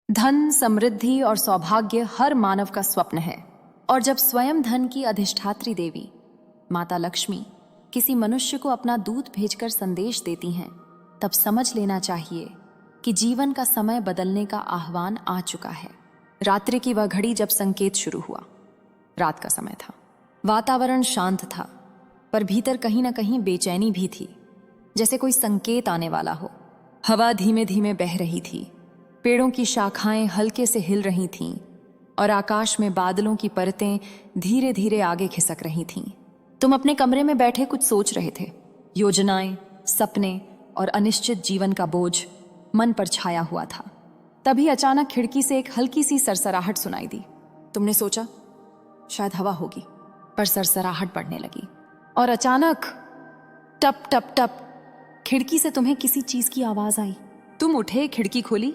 धन, समृद्धि और सौभाग्य हर मानव का स्वप्न है। और जब स्वयं धन की अधिष्ठात्री देवी माता लक्ष्मी किसी मनुष्य को अपना दूत भेजकर संदेश देती हैं, तब समझ लेना चाहिए कि जीवन का समय बदलने का आह्वान आ चुका है। रात्रि की वह घड़ी जब संकेत शुरू हुआ, रात का समय था। वातावरण शांत था, पर भीतर कहीं ना कहीं बेचैनी भी थी, जैसे कोई संकेत आने वाला हो। हवा धीमे धीमे बह रही थी, पेड़ों की शाखाएं हल्के से हिल रही थीं और आकाश में बादलों की परतें धीरे धीरे आगे खिसक रही थीं। तुम अपने कमरे में बैठे कुछ सोच रहे थे। योजनाएं, सपने और अनिश्चित जीवन का बोझ मन पर छाया हुआ था। तभी अचानक खिड़की से एक हल्की सी सरसराहट सुनाई दी। तुमने सोचा शायद हवा होगी, पर सरसराहट बढ़ने लगी और अचानक टप टप टप खिड़की से तुम्हें किसी चीज की आवाज आई। तुम उठे, खिड़की खोली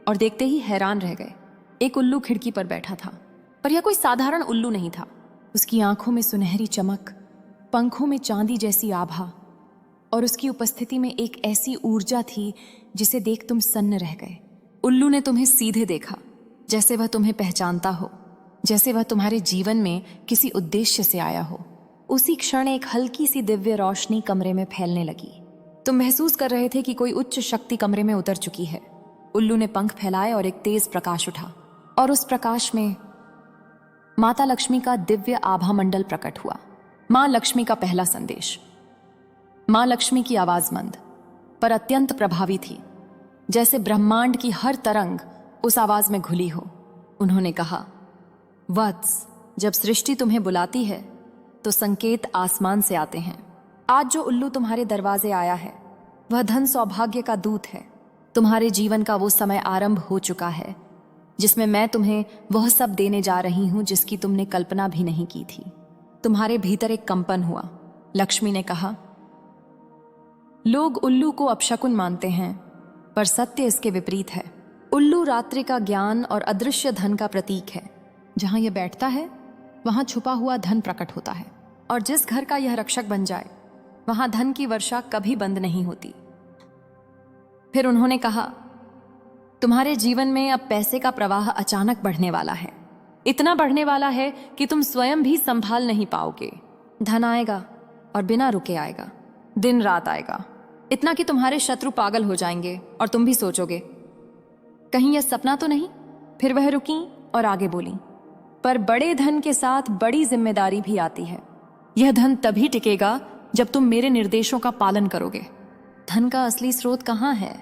और देखते ही हैरान रह गए। एक उल्लू खिड़की पर बैठा था, पर यह कोई साधारण उल्लू नहीं था। उसकी आंखों में सुनहरी चमक, पंखों में चांदी जैसी आभा और उसकी उपस्थिति में एक ऐसी ऊर्जा थी जिसे देख तुम सन्न रह गए। उल्लू ने तुम्हें सीधे देखा, जैसे वह तुम्हें पहचानता हो, जैसे वह तुम्हारे जीवन में किसी उद्देश्य से आया हो। उसी क्षण एक हल्की सी दिव्य रोशनी कमरे में फैलने लगी। तुम महसूस कर रहे थे कि कोई उच्च शक्ति कमरे में उतर चुकी है। उल्लू ने पंख फैलाए और एक तेज प्रकाश उठा, और उस प्रकाश में माता लक्ष्मी का दिव्य आभा मंडल प्रकट हुआ। मां लक्ष्मी का पहला संदेश। मां लक्ष्मी की आवाज मंद पर अत्यंत प्रभावी थी, जैसे ब्रह्मांड की हर तरंग उस आवाज में घुली हो। उन्होंने कहा, वत्स, जब सृष्टि तुम्हें बुलाती है तो संकेत आसमान से आते हैं। आज जो उल्लू तुम्हारे दरवाजे आया है वह धन सौभाग्य का दूत है। तुम्हारे जीवन का वो समय आरंभ हो चुका है जिसमें मैं तुम्हें वह सब देने जा रही हूं जिसकी तुमने कल्पना भी नहीं की थी। तुम्हारे भीतर एक कंपन हुआ। लक्ष्मी ने कहा, लोग उल्लू को अपशकुन मानते हैं, पर सत्य इसके विपरीत है। उल्लू रात्रि का ज्ञान और अदृश्य धन का प्रतीक है। जहां यह बैठता है वहां छुपा हुआ धन प्रकट होता है, और जिस घर का यह रक्षक बन जाए वहां धन की वर्षा कभी बंद नहीं होती। फिर उन्होंने कहा, तुम्हारे जीवन में अब पैसे का प्रवाह अचानक बढ़ने वाला है। इतना बढ़ने वाला है कि तुम स्वयं भी संभाल नहीं पाओगे। धन आएगा और बिना रुके आएगा, दिन रात आएगा, इतना कि तुम्हारे शत्रु पागल हो जाएंगे और तुम भी सोचोगे कहीं यह सपना तो नहीं। फिर वह रुकी और आगे बोली, पर बड़े धन के साथ बड़ी जिम्मेदारी भी आती है। यह धन तभी टिकेगा जब तुम मेरे निर्देशों का पालन करोगे। धन का असली स्रोत कहाँ है?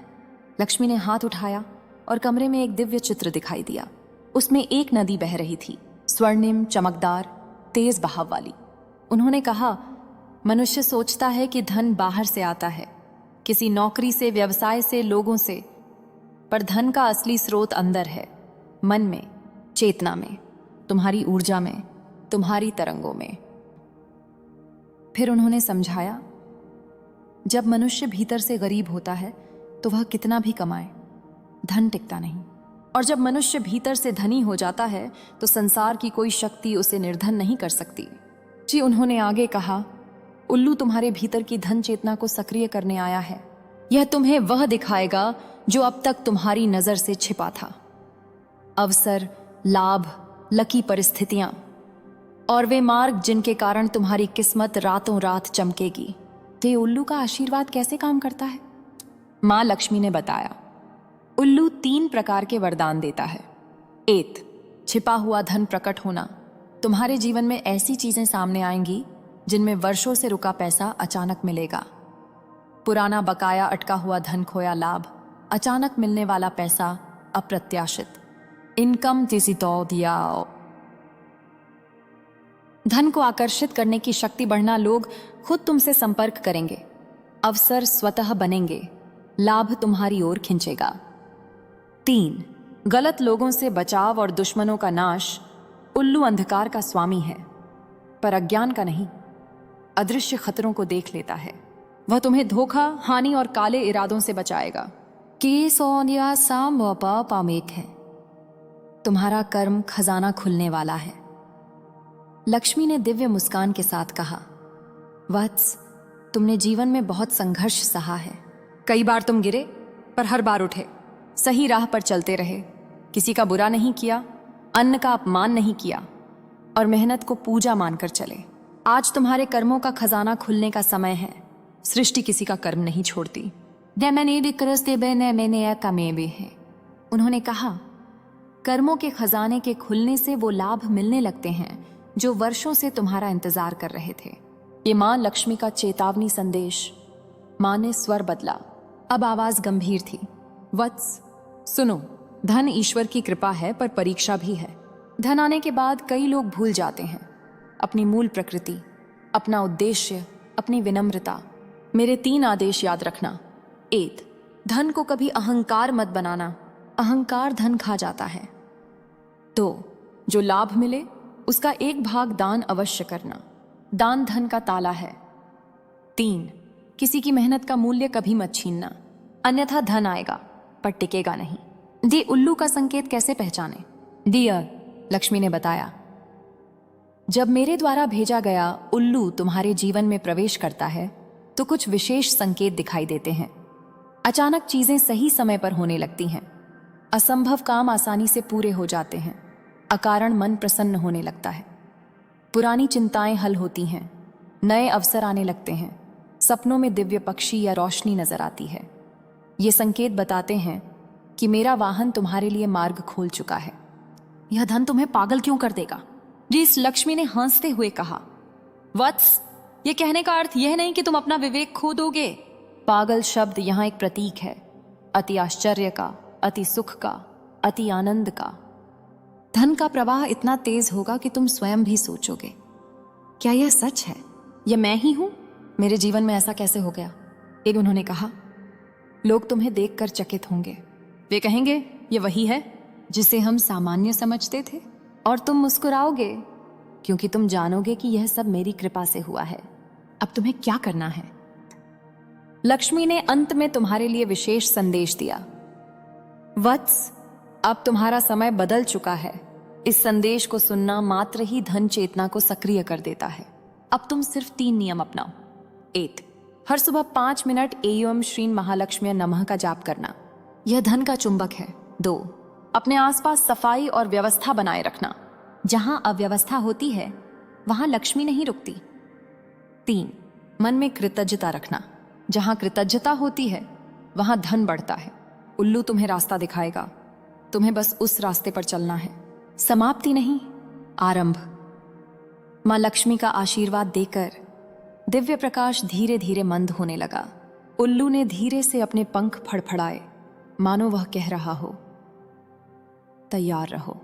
लक्ष्मी ने हाथ उठाया और कमरे में एक दिव्य चित्र दिखाई दिया। उसमें एक नदी बह रही थी, स्वर्णिम, चमकदार, तेज बहाव वाली। उन्होंने कहा, मनुष्य सोचता है कि धन बाहर से आता है, किसी नौकरी से, व्यवसाय से, लोगों से, पर धन का असली स्रोत अंदर है, मन में, चेतना में, तुम्हारी ऊर्जा में, तुम्हारी तरंगों में। फिर उन्होंने समझाया, जब मनुष्य भीतर से गरीब होता है तो वह कितना भी कमाए, धन टिकता नहीं। और जब मनुष्य भीतर से धनी हो जाता है तो संसार की कोई शक्ति उसे निर्धन नहीं कर सकती। जी, उन्होंने आगे कहा, उल्लू तुम्हारे भीतर की धन चेतना को सक्रिय करने आया है। यह तुम्हें वह दिखाएगा जो अब तक तुम्हारी नजर से छिपा था। अवसर, लाभ, लकी परिस्थितियां और वे मार्ग जिनके कारण तुम्हारी किस्मत रातों रात चमकेगी। ये उल्लू का आशीर्वाद कैसे काम करता है? मां लक्ष्मी ने बताया, उल्लू 3 प्रकार के वरदान देता है। 1, छिपा हुआ धन प्रकट होना। तुम्हारे जीवन में ऐसी चीजें सामने आएंगी जिनमें वर्षों से रुका पैसा अचानक मिलेगा। पुराना बकाया, अटका हुआ धन, खोया लाभ, अचानक मिलने वाला पैसा, अप्रत्याशित इनकम तिसितो दिया। धन को आकर्षित करने की शक्ति बढ़ना, लोग खुद तुमसे संपर्क करेंगे, अवसर स्वतः बनेंगे, लाभ तुम्हारी ओर खिंचेगा। 3, गलत लोगों से बचाव और दुश्मनों का नाश। उल्लू अंधकार का स्वामी है, पर अज्ञान का नहीं। अदृश्य खतरों को देख लेता है। वह तुम्हें धोखा, हानि और काले इरादों से बचाएगा। है तुम्हारा कर्म खजाना खुलने वाला है। लक्ष्मी ने दिव्य मुस्कान के साथ कहा, वत्स, तुमने जीवन में बहुत संघर्ष सहा है। कई बार तुम गिरे, पर हर बार उठे, सही राह पर चलते रहे, किसी का बुरा नहीं किया, अन्न का अपमान नहीं किया और मेहनत को पूजा मानकर चले। आज तुम्हारे कर्मों का खजाना खुलने का समय है। सृष्टि किसी का कर्म नहीं छोड़ती। उन्होंने कहा, कर्मों के खजाने के खुलने से वो लाभ मिलने लगते हैं जो वर्षों से तुम्हारा इंतजार कर रहे थे। ये मां लक्ष्मी का चेतावनी संदेश। मां ने स्वर बदला, अब आवाज गंभीर थी। वत्स, सुनो, धन ईश्वर की कृपा है पर परीक्षा भी है। धन आने के बाद कई लोग भूल जाते हैं अपनी मूल प्रकृति, अपना उद्देश्य, अपनी विनम्रता। मेरे 3 आदेश याद रखना। 1, धन को कभी अहंकार मत बनाना, अहंकार धन खा जाता है। 2, जो लाभ मिले उसका 1 भाग दान अवश्य करना, दान धन का ताला है। 3, किसी की मेहनत का मूल्य कभी मत छीनना, अन्यथा धन आएगा पर टिकेगा नहीं। दी उल्लू का संकेत कैसे पहचाने? डियर, लक्ष्मी ने बताया, जब मेरे द्वारा भेजा गया उल्लू तुम्हारे जीवन में प्रवेश करता है तो कुछ विशेष संकेत दिखाई देते हैं। अचानक चीजें सही समय पर होने लगती हैं, असंभव काम आसानी से पूरे हो जाते हैं, अकारण मन प्रसन्न होने लगता है, पुरानी चिंताएं हल होती हैं, नए अवसर आने लगते हैं, सपनों में दिव्य पक्षी या रोशनी नजर आती है। ये संकेत बताते हैं कि मेरा वाहन तुम्हारे लिए मार्ग खोल चुका है। यह धन तुम्हें पागल क्यों कर देगा? जिस लक्ष्मी ने हंसते हुए कहा, वत्स, ये कहने का अर्थ यह नहीं कि तुम अपना विवेक खो दोगे। पागल शब्द यहाँ एक प्रतीक है, अति आश्चर्य का, अति सुख का, अति आनंद का। धन का प्रवाह इतना तेज होगा कि तुम स्वयं भी सोचोगे, क्या यह सच है? यह मैं ही हूं? मेरे जीवन में ऐसा कैसे हो गया? एक उन्होंने कहा, लोग तुम्हें देखकर चकित होंगे। वे कहेंगे, ये वही है जिसे हम सामान्य समझते थे, और तुम मुस्कुराओगे क्योंकि तुम जानोगे कि यह सब मेरी कृपा से हुआ है। अब तुम्हें क्या करना है? लक्ष्मी ने अंत में तुम्हारे लिए विशेष संदेश दिया। वत्स, अब तुम्हारा समय बदल चुका है। इस संदेश को सुनना मात्र ही धन चेतना को सक्रिय कर देता है। अब तुम सिर्फ 3 नियम अपनाओ। 1, हर सुबह 5 मिनट एयम श्री महालक्ष्मी नमः का जाप करना, यह धन का चुंबक है। 2, अपने आसपास सफाई और व्यवस्था बनाए रखना, जहां अव्यवस्था होती है वहां लक्ष्मी नहीं रुकती। 3, मन में कृतज्ञता रखना, जहां कृतज्ञता होती है वहां धन बढ़ता है। उल्लू तुम्हें रास्ता दिखाएगा, तुम्हें बस उस रास्ते पर चलना है। समाप्ति नहीं, आरंभ। मां लक्ष्मी का आशीर्वाद देकर दिव्य प्रकाश धीरे धीरे मंद होने लगा। उल्लू ने धीरे से अपने पंख फड़फड़ाए, मानो वह कह रहा हो, तैयार रहो।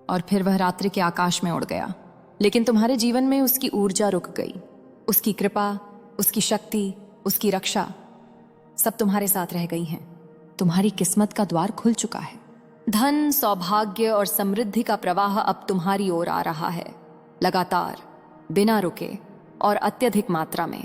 और फिर वह रात्रि के आकाश में उड़ गया। लेकिन तुम्हारे जीवन में उसकी ऊर्जा रुक गई। उसकी कृपा, उसकी शक्ति, उसकी रक्षा सब तुम्हारे साथ रह गई हैं। तुम्हारी किस्मत का द्वार खुल चुका है। धन, सौभाग्य और समृद्धि का प्रवाह अब तुम्हारी ओर आ रहा है, लगातार, बिना रुके और अत्यधिक मात्रा में।